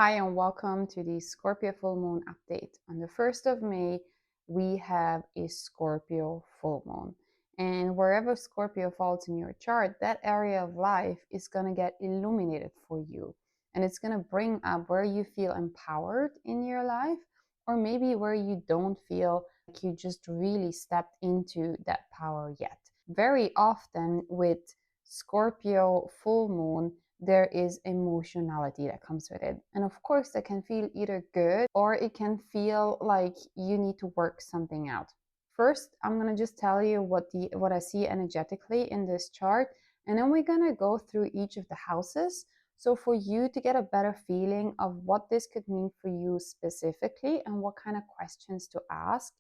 Hi and welcome to the Scorpio Full Moon update. On the 1st of May, we have a Scorpio Full Moon. And wherever Scorpio falls in your chart, that area of life is going to get illuminated for you. And it's going to bring up where you feel empowered in your life, or maybe where you don't feel like you just really stepped into that power yet. Very often with Scorpio Full Moon, there is emotionality that comes with it. And of course, that can feel either good or it can feel like you need to work something out. First, I'm going to just tell you what I see energetically in this chart, and then we're going to go through each of the houses. So for you to get a better feeling of what this could mean for you specifically and what kind of questions to ask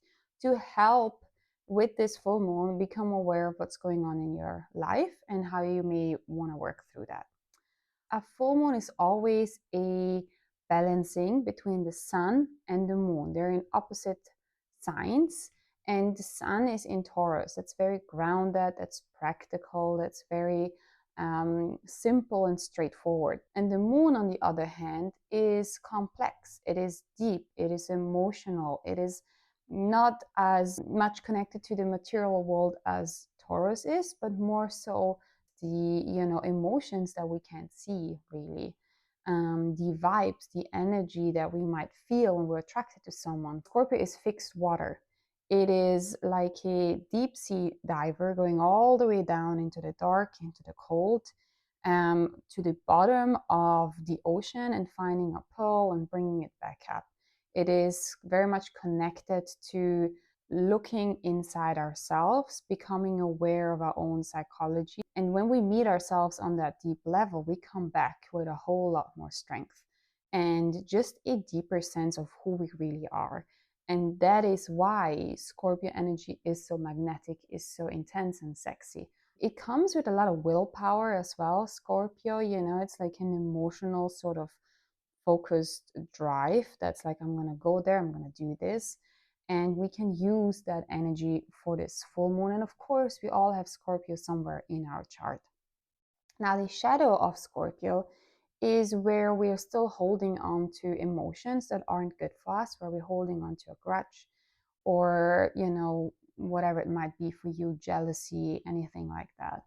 to help with this full moon become aware of what's going on in your life and how you may want to work through that. A full moon is always a balancing between the sun and the moon. They're in opposite signs, and the sun is in Taurus. That's very grounded, that's practical, that's very simple and straightforward. And the moon, on the other hand, is complex, it is deep, it is emotional, it is not as much connected to the material world as Taurus is, but more so the emotions that we can't see really, the vibes, the energy that we might feel when we're attracted to someone. Scorpio is fixed water. It is like a deep sea diver going all the way down into the dark, into the cold, to the bottom of the ocean and finding a pearl and bringing it back up. It is very much connected to looking inside ourselves, becoming aware of our own psychology. And when we meet ourselves on that deep level, we come back with a whole lot more strength and just a deeper sense of who we really are. And that is why Scorpio energy is so magnetic, is so intense and sexy. It comes with a lot of willpower as well. Scorpio, it's like an emotional sort of focused drive that's like, I'm going to go there, I'm going to do this. And we can use that energy for this full moon. And of course, we all have Scorpio somewhere in our chart. Now, the shadow of Scorpio is where we are still holding on to emotions that aren't good for us, where we're holding on to a grudge or, whatever it might be for you, jealousy, anything like that.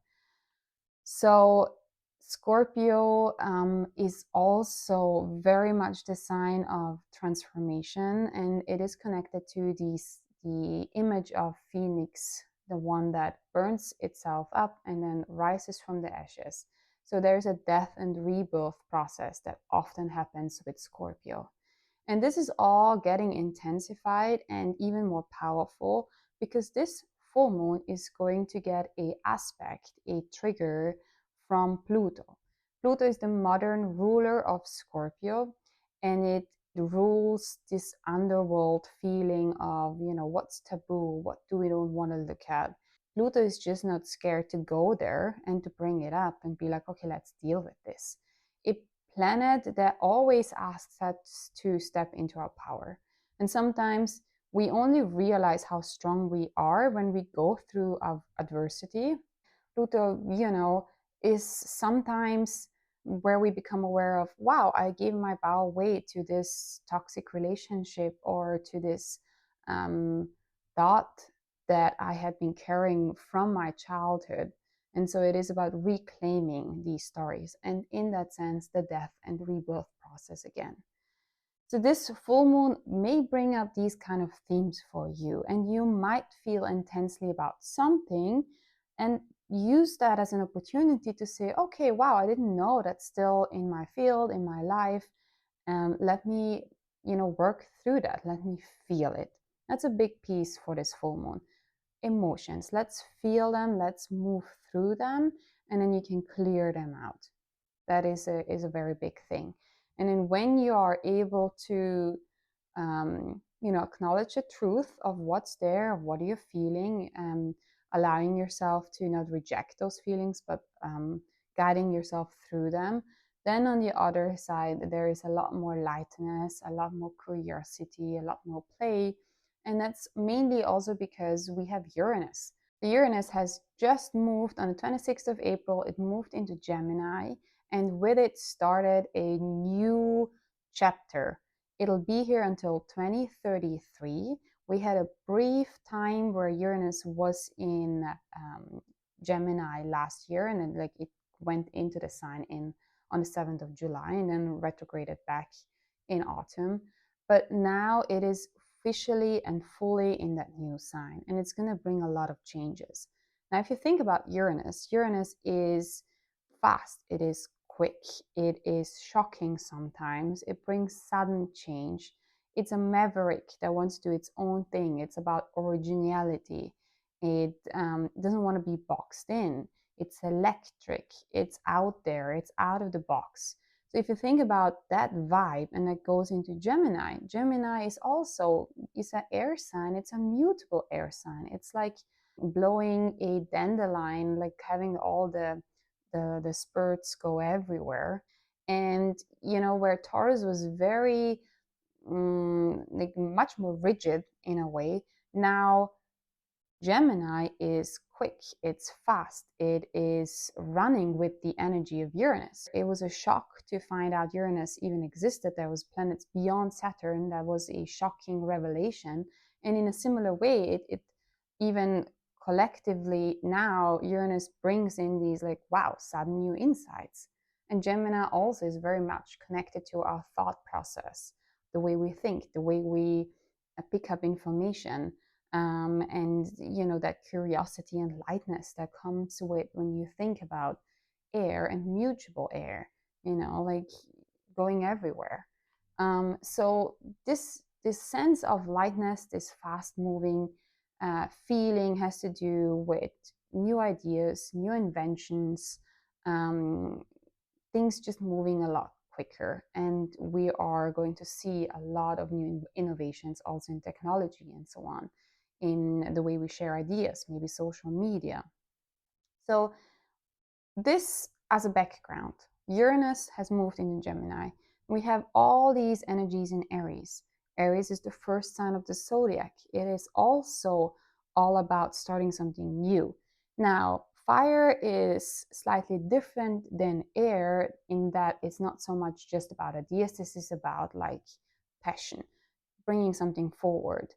So Scorpio is also very much the sign of transformation, and it is connected to the image of Phoenix, the one that burns itself up and then rises from the ashes. So there's a death and rebirth process that often happens with Scorpio. And this is all getting intensified and even more powerful because this full moon is going to get a aspect, a trigger from Pluto. Pluto is the modern ruler of Scorpio, and it rules this underworld feeling of, what's taboo, what do we don't want to look at. Pluto is just not scared to go there and to bring it up and be like, okay, let's deal with this. A planet that always asks us to step into our power. And sometimes we only realize how strong we are when we go through adversity. Pluto, is sometimes where we become aware of, wow, I gave my bow weight to this toxic relationship or to this thought that I had been carrying from my childhood. And so it is about reclaiming these stories. And in that sense, the death and rebirth process again. So this full moon may bring up these kind of themes for you, and you might feel intensely about something and use that as an opportunity to say, okay, wow, I didn't know that's still in my field, in my life. Let me, work through that. Let me feel it. That's a big piece for this full moon. Emotions, let's feel them, let's move through them, and then you can clear them out. That is a very big thing. And then when you are able to acknowledge the truth of what's there, of what you're feeling, allowing yourself to not reject those feelings, but guiding yourself through them, then on the other side, there is a lot more lightness, a lot more curiosity, a lot more play. And that's mainly also because we have Uranus. The Uranus has just moved on the 26th of April. It moved into Gemini, and with it started a new chapter. It'll be here until 2033. We had a brief time where Uranus was in Gemini last year, and then it went into the sign on the 7th of July and then retrograded back in autumn. But now it is officially and fully in that new sign, and it's going to bring a lot of changes. Now, if you think about Uranus, Uranus is fast, it is quick, it is shocking sometimes, it brings sudden change. It's a maverick that wants to do its own thing. It's about originality. It doesn't want to be boxed in. It's electric, it's out there, it's out of the box. So if you think about that vibe and that goes into Gemini, Gemini is also, it's an air sign, it's a mutable air sign. It's like blowing a dandelion, like having all the spurts go everywhere. And where Taurus was very like much more rigid in a way, now Gemini is quick, it's fast, it is running with the energy of Uranus. It was a shock to find out Uranus even existed. There was planets beyond Saturn. That was a shocking revelation. And in a similar way, it even collectively now Uranus brings in these like, wow, sudden new insights. And Gemini also is very much connected to our thought process, the way we think, the way we pick up information. And that curiosity and lightness that comes with when you think about air and mutable air, like going everywhere. So this sense of lightness, this fast moving feeling, has to do with new ideas, new inventions, things just moving a lot quicker. And we are going to see a lot of new innovations also in technology and so on, in the way we share ideas, maybe social media. So this as a background, Uranus has moved into Gemini. We have all these energies in Aries. Aries is the first sign of the zodiac. It is also all about starting something new. Now, fire is slightly different than air in that it's not so much just about ideas. This is about like passion, bringing something forward,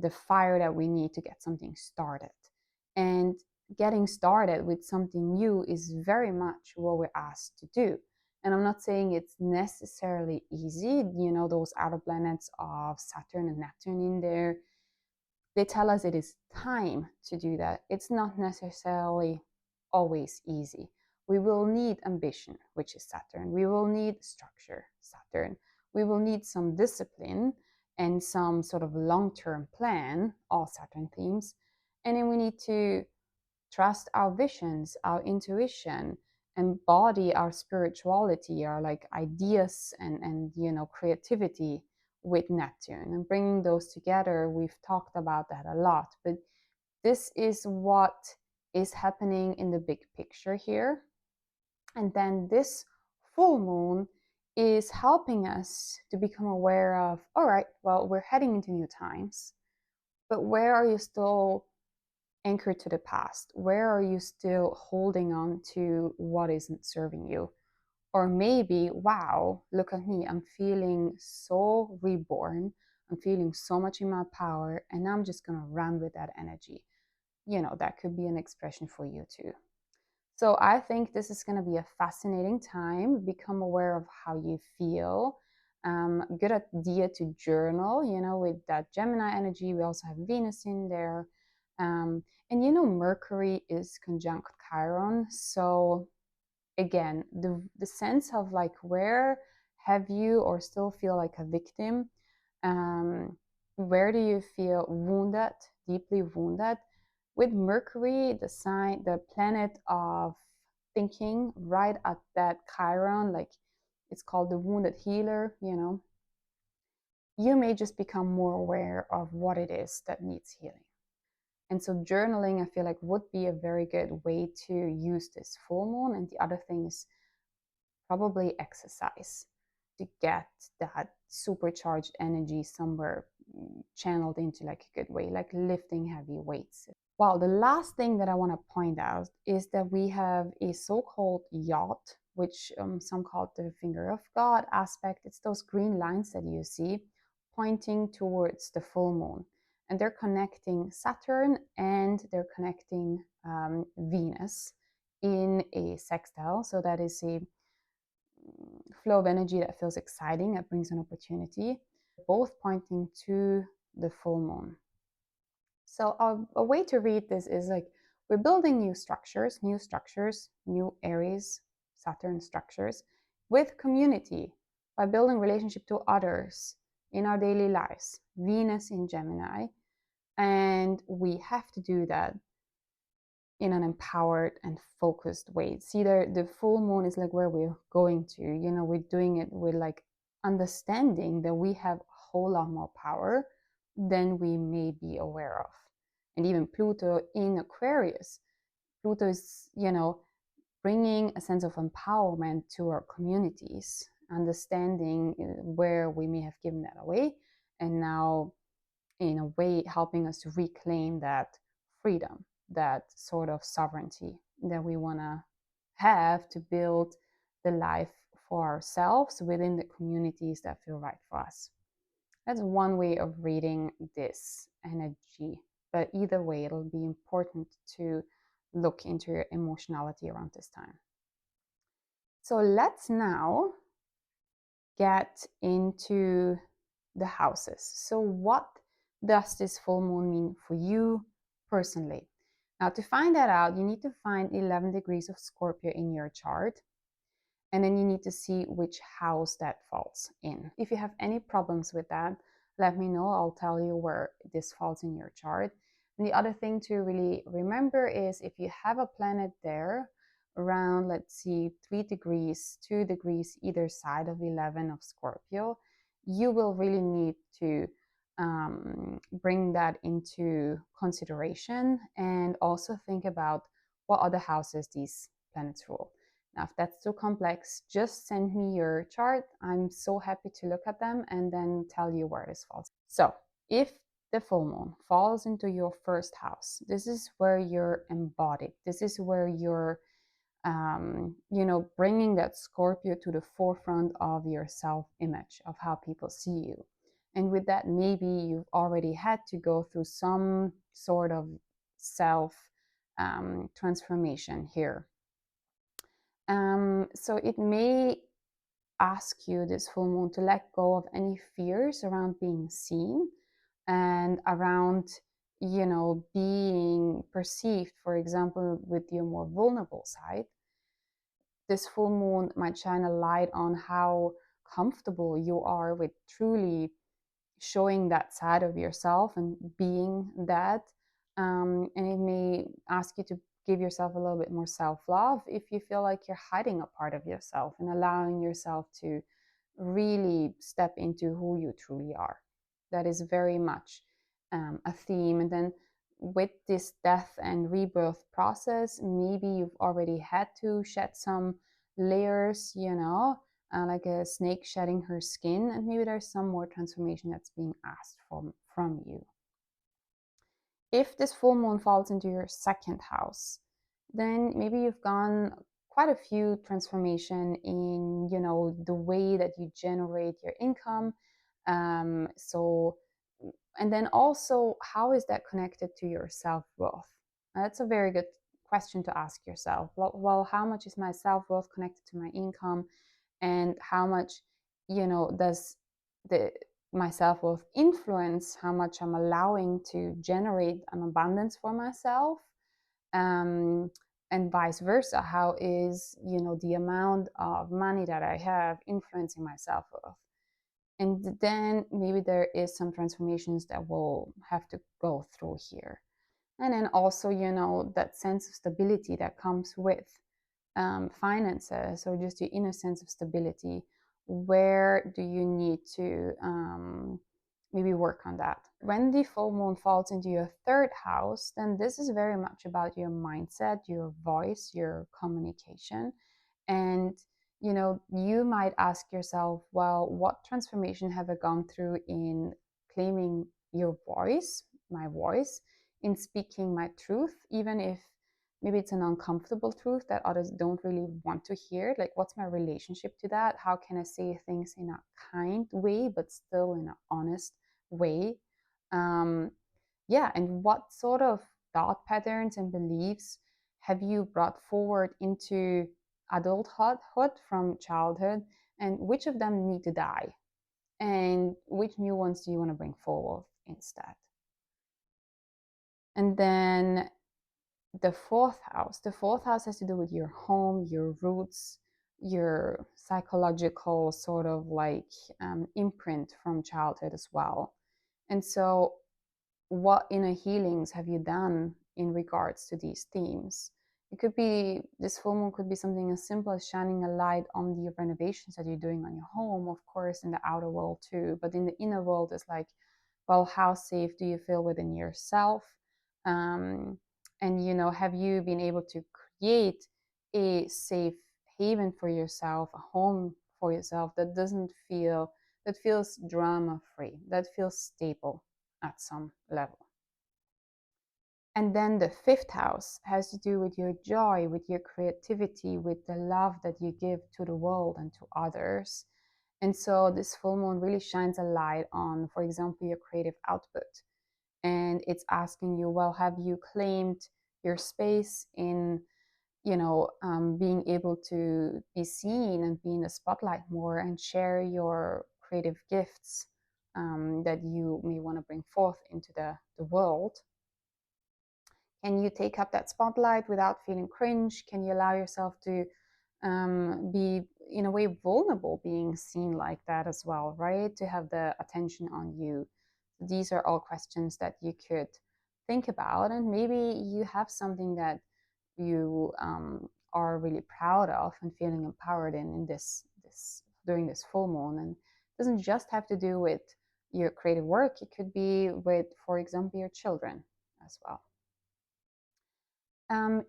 the fire that we need to get something started. And getting started with something new is very much what we're asked to do. And I'm not saying it's necessarily easy. Those outer planets of Saturn and Neptune in there, they tell us it is time to do that. It's not necessarily always easy. We will need ambition, which is Saturn. We will need structure, Saturn. We will need some discipline and some sort of long-term plan, all Saturn themes. And then we need to trust our visions, our intuition, embody our spirituality, our like ideas and creativity with Neptune, and bringing those together. We've talked about that a lot, but this is what is happening in the big picture here. And then this full moon is helping us to become aware of, all right, well, we're heading into new times, but where are you still anchored to the past? Where are you still holding on to what isn't serving you? Or maybe, wow, look at me, I'm feeling so reborn, I'm feeling so much in my power, and I'm just gonna run with that energy. That could be an expression for you too. So I think this is going to be a fascinating time. Become aware of how you feel. Good idea to journal, with that Gemini energy. We also have Venus in there. And Mercury is conjunct Chiron. So again, the sense of like, where have you or still feel like a victim? Where do you feel wounded, deeply wounded? With Mercury, the planet of thinking, right at that Chiron, like it's called the wounded healer, you may just become more aware of what it is that needs healing. And so journaling, I feel like, would be a very good way to use this full moon. And the other thing is probably exercise to get that supercharged energy somewhere channeled into like a good way, like lifting heavy weights. Well, the last thing that I want to point out is that we have a so-called yacht which some call the finger of God aspect. It's those green lines that you see pointing towards the full moon. And they're connecting Saturn and they're connecting Venus in a sextile. So that is a flow of energy that feels exciting, that brings an opportunity, both pointing to the full moon. So a way to read this is like we're building new structures, new Aries, Saturn structures with community by building relationship to others in our daily lives, Venus in Gemini. And we have to do that in an empowered and focused way. See, there, the full moon is like where we're going to, we're doing it with like understanding that we have a whole lot more power than we may be aware of. And even Pluto in Aquarius, Pluto is, bringing a sense of empowerment to our communities, understanding where we may have given that away, and now in a way helping us to reclaim that freedom, that sort of sovereignty that we want to have to build the life for ourselves within the communities that feel right for us. That's one way of reading this energy. But either way, it'll be important to look into your emotionality around this time. So let's now get into the houses. So what does this full moon mean for you personally? Now, to find that out, you need to find 11 degrees of Scorpio in your chart. And then you need to see which house that falls in. If you have any problems with that, let me know. I'll tell you where this falls in your chart. And the other thing to really remember is if you have a planet there around, let's see, 3 degrees, 2 degrees either side of 11 of Scorpio, you will really need to bring that into consideration and also think about what other houses these planets rule. Now, if that's too complex, just send me your chart. I'm so happy to look at them and then tell you where this falls. So if the full moon falls into your first house, this is where you're embodied. This is where you're, bringing that Scorpio to the forefront of your self-image, of how people see you. And with that, maybe you've already had to go through some sort of self transformation here. So it may ask you, this full moon, to let go of any fears around being seen and around, being perceived, for example, with your more vulnerable side. This full moon might shine a light on how comfortable you are with truly showing that side of yourself and being that. And it may ask you to give yourself a little bit more self-love if you feel like you're hiding a part of yourself, and allowing yourself to really step into who you truly are. That is very much a theme. And then with this death and rebirth process, maybe you've already had to shed some layers, like a snake shedding her skin, and maybe there's some more transformation that's being asked from you. If this full moon falls into your second house, then maybe you've gone quite a few transformation in, the way that you generate your income. And then also, how is that connected to your self-worth? That's a very good question to ask yourself. Well, how much is my self-worth connected to my income? And how much, does my self-worth influence how much I'm allowing to generate an abundance for myself? And vice versa. How is, the amount of money that I have influencing my self-worth? And then maybe there is some transformations that we'll have to go through here. And then also, that sense of stability that comes with finances, or just your inner sense of stability. Where do you need to maybe work on that? When the full moon falls into your third house, then this is very much about your mindset, your voice, your communication. And you might ask yourself, well, what transformation have I gone through in claiming your voice, my voice, in speaking my truth, even if maybe it's an uncomfortable truth that others don't really want to hear. Like, what's my relationship to that? How can I say things in a kind way, but still in an honest way? Um, yeah, and what sort of thought patterns and beliefs have you brought forward into adulthood from childhood, and which of them need to die? And which new ones do you want to bring forward instead? And then the fourth house has to do with your home, your roots, your psychological sort of like imprint from childhood as well. And so what inner healings have you done in regards to these themes? It could be, this full moon could be something as simple as shining a light on the renovations that you're doing on your home, of course, in the outer world too. But in the inner world, it's like, well, how safe do you feel within yourself? Um, and, have you been able to create a safe haven for yourself, a home for yourself that feels drama free, that feels stable at some level? And then the fifth house has to do with your joy, with your creativity, with the love that you give to the world and to others. And so this full moon really shines a light on, for example, your creative output. And it's asking you, well, have you claimed your space in, being able to be seen and be in the spotlight more and share your creative gifts that you may want to bring forth into the world? Can you take up that spotlight without feeling cringe? Can you allow yourself to be, in a way, vulnerable being seen like that as well, right? To have the attention on you. These are all questions that you could think about, and maybe you have something that you are really proud of and feeling empowered in this during this full moon. And it doesn't just have to do with your creative work. It could be with, for example, your children as well.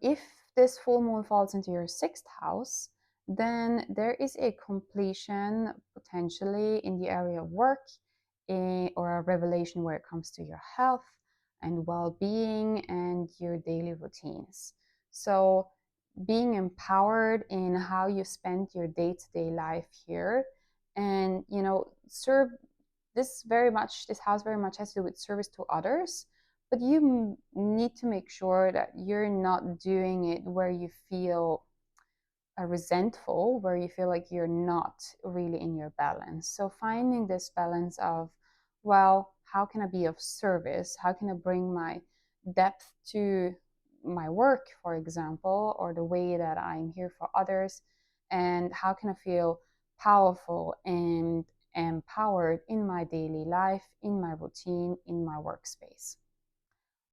If this full moon falls into your sixth house, then there is a completion potentially in the area of work, or a revelation where it comes to your health and well being and your daily routines. So, being empowered in how you spend your day to day life here, and serve this house very much has to do with service to others, but you need to make sure that you're not doing it where you feel resentful, where you feel like you're not really in your balance. So finding this balance of, well, how can I be of service? How can I bring my depth to my work, for example, or the way that I'm here for others? And how can I feel powerful and empowered in my daily life, in my routine, in my workspace?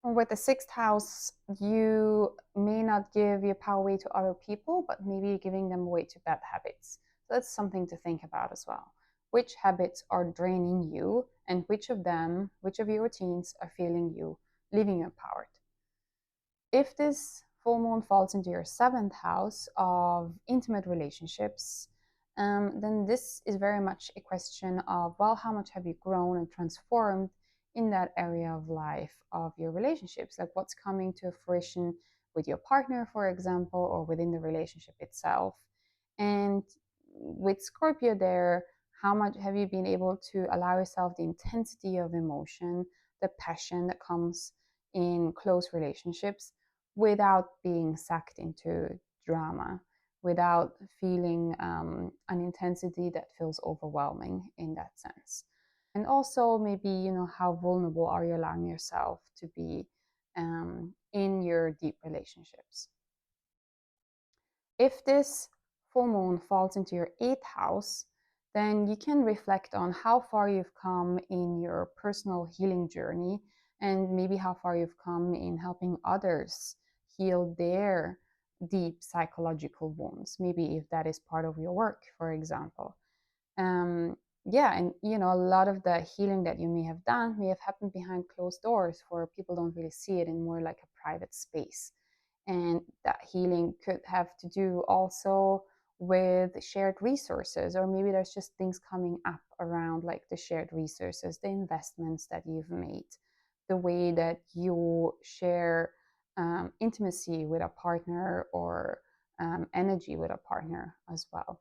With the sixth house, you may not give your power away to other people, but maybe you're giving them away to bad habits. So that's something to think about as well. Which habits are draining you, and which of your routines are feeling you, leaving you empowered? If this full moon falls into your seventh house of intimate relationships, then this is very much a question of, well, how much have you grown and transformed in that area of life of your relationships? Like, what's coming to fruition with your partner, for example, or within the relationship itself? And with Scorpio there, how much have you been able to allow yourself the intensity of emotion, the passion that comes in close relationships, without being sucked into drama, without feeling an intensity that feels overwhelming in that sense? And also, maybe, how vulnerable are you allowing yourself to be in your deep relationships? If this full moon falls into your eighth house, then you can reflect on how far you've come in your personal healing journey, and maybe how far you've come in helping others heal their deep psychological wounds. Maybe if that is part of your work, for example. Yeah, and a lot of the healing that you may have done may have happened behind closed doors, where people don't really see it, in more like a private space. And that healing could have to do also with shared resources, or maybe there's just things coming up around, like the shared resources, the investments that you've made, the way that you share intimacy with a partner or energy with a partner as well.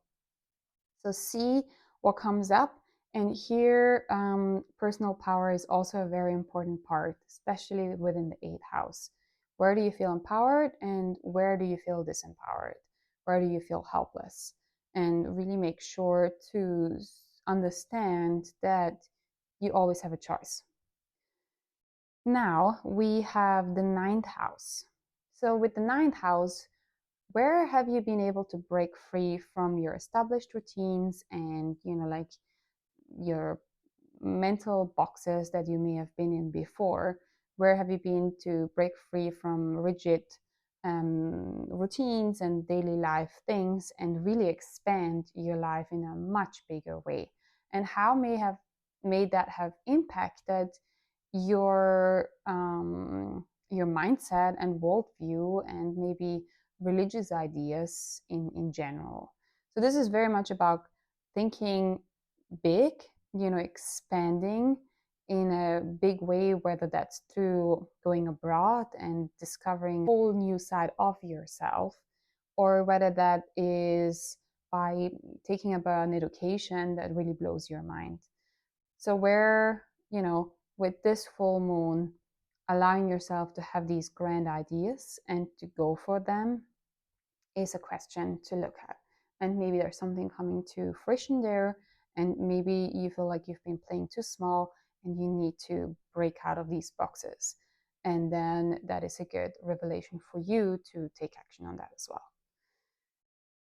So see what comes up. And here, personal power is also a very important part, especially within the eighth house. Where do you feel empowered and where do you feel disempowered? Where do you feel helpless? And really make sure to understand that you always have a choice. Now we have the ninth house. So, with the ninth house, where have you been able to break free from your established routines and, like your mental boxes that you may have been in before? Where have you been to break free from rigid routines and daily life things and really expand your life in a much bigger way? And how may that have impacted your mindset and worldview and maybe religious ideas in general? So this is very much about thinking big, expanding in a big way, whether that's through going abroad and discovering a whole new side of yourself, or whether that is by taking about an education that really blows your mind. So where, with this full moon, allowing yourself to have these grand ideas and to go for them is a question to look at. And maybe there's something coming to fruition there, and maybe you feel like you've been playing too small and you need to break out of these boxes. And then that is a good revelation for you to take action on that as well.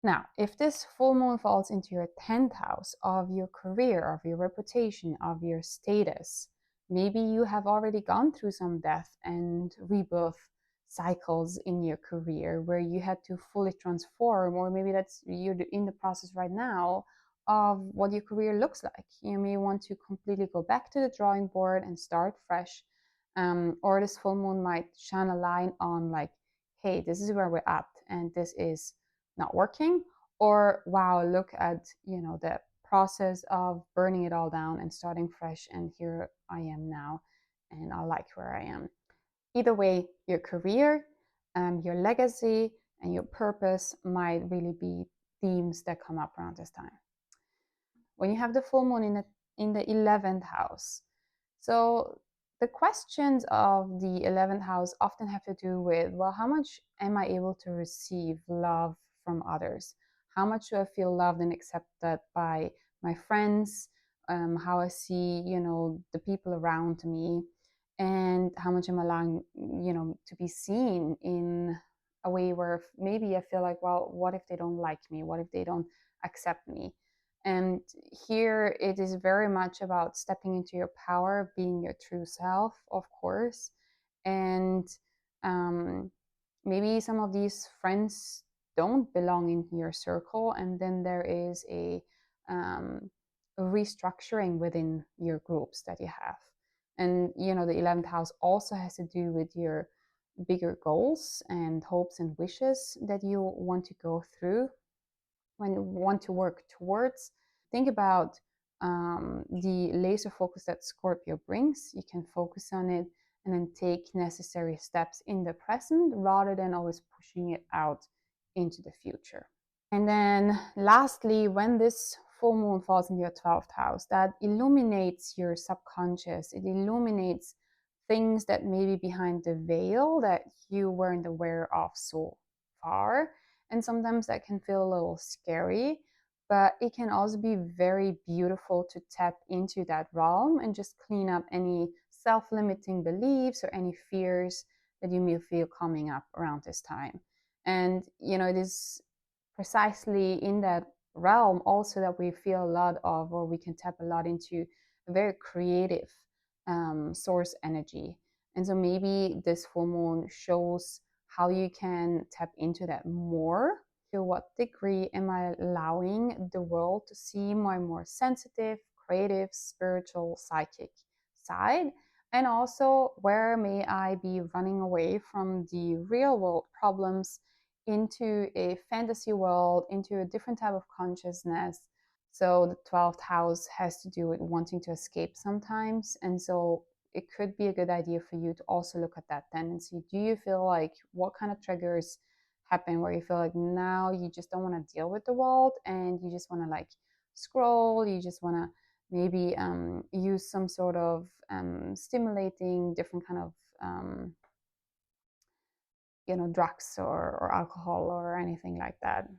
Now, if this full moon falls into your 10th house of your career, of your reputation, of your status, maybe you have already gone through some death and rebirth cycles in your career where you had to fully transform, or maybe that's you're in the process right now of what your career looks like. You may want to completely go back to the drawing board and start fresh. Or this full moon might shine a light on, like, hey, this is where we're at and this is not working. Or wow, look at the process of burning it all down and starting fresh, and here I am now and I like where I am. Either way, your career, your legacy and your purpose might really be themes that come up around this time. When you have the full moon in the 11th house, so the questions of the 11th house often have to do with, well, how much am I able to receive love from others? How much do I feel loved and accepted by my friends? How I see, the people around me, and how much I'm allowing, to be seen in a way where maybe I feel like, well, what if they don't like me? What if they don't accept me? And here it is very much about stepping into your power, being your true self, of course. And maybe some of these friends don't belong in your circle, and then there is a restructuring within your groups that you have. And the 11th house also has to do with your bigger goals and hopes and wishes that you want to go through when you want to work towards. Think about the laser focus that Scorpio brings. You can focus on it and then take necessary steps in the present rather than always pushing it out into the future. And then lastly, when this full moon falls in your 12th house, that illuminates your subconscious. It illuminates things that may be behind the veil that you weren't aware of so far. And sometimes that can feel a little scary, but it can also be very beautiful to tap into that realm and just clean up any self-limiting beliefs or any fears that you may feel coming up around this time. And it is precisely in that realm also that we feel a lot of, or we can tap a lot into, a very creative source energy. And so maybe this full moon shows how you can tap into that more. To what degree am I allowing the world to see my more sensitive, creative, spiritual, psychic side? And also, where may I be running away from the real world problems into a fantasy world, into a different type of consciousness? So the 12th house has to do with wanting to escape sometimes. And so it could be a good idea for you to also look at that tendency. Do you feel like, what kind of triggers happen where you feel like now you just don't want to deal with the world and you just want to like scroll, you just want to maybe use some sort of stimulating different kind of drugs or alcohol or anything like that?